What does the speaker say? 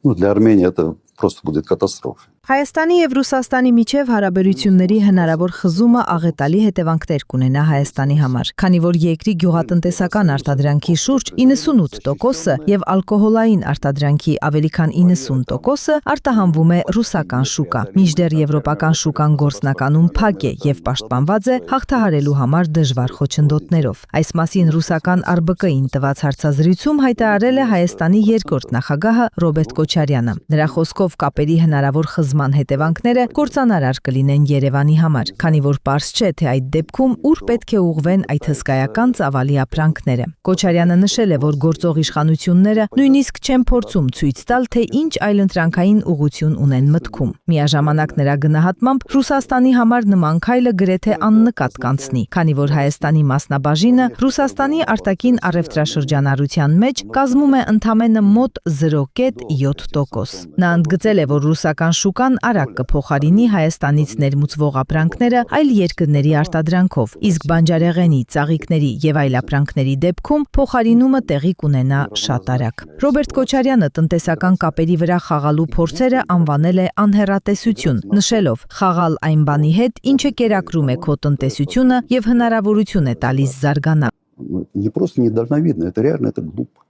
Ну, для Армении это просто будет катастрофа. Հայաստանի եւ Ռուսաստանի միջև հարաբերությունների հնարավոր խզումը աղետալի հետևանքներ կունենա Հայաստանի համար, քանի որ երկրի գյուղատնտեսական արտադրանքի շուրջ 98%-ը եւ ալկոհոլային արտադրանքի ավելի քան 90%-ը արտահանվում է ռուսական շուկա, մինչդեռ եվրոպական շուկան գործնականում փակ է եւ պաշտպանված է հաղթահարելու համար դժվար խոչընդոտներով։ Այս մասին ռուսական ԱՌԲԿ-ին տված հարցազրույցում հայտարարել է Հայաստանի երկրորդ նախագահը Ռոբերտ Քոչարյանը։ Նրա խոսքով կապերի հնարավոր խզման հետևանքները կործանարար կլինեն Երևանի համար, քանի որ պարզ չէ, թե այդ դեպքում ուր պետք է ուղղվեն այդ հսկայական ծավալի ապրանքները։ Քոչարյանը նշել է, որ գործող իշխանությունները նույնիսկ չեն փորձում ցույց տալ, թե ինչ այլընտրանքային ուղղություն ունեն մտքում։ Միաժամանակ նրա գնահատմամբ Ռուսաստանի համար նման քայլը գրեթե աննկատ կանցնի, քանի որ Հայաստանի մասնաբաժինը Ռուսաստանի արտաքին առևտրաշրջանառության մեջ կազմում է ընդամենը մոտ 0.7%։ Նա ընդգծել է, որ ռուսական շուկան արագ կփոխարինի Հայաստանից ներմուծվող ապրանքները այլ երկրների արտադրանքով, իսկ բանջարեղենի, ծաղիկների եւ այլ ապրանքների դեպքում փոխարինումը տեղի կունենա շատ արագ։ Ռոբերտ Քոչարյանը տնտեսական կապերի վրա խաղալու փորձերը անվանել է անհեռատեսություն, նշելով. «Խաղալ այն բանի հետ, ինչը կերակրում է քո տնտեսությունը եւ հնարավորություն է տալիս զարգանալ»։ Не просто недальновидно, это реально это глупо.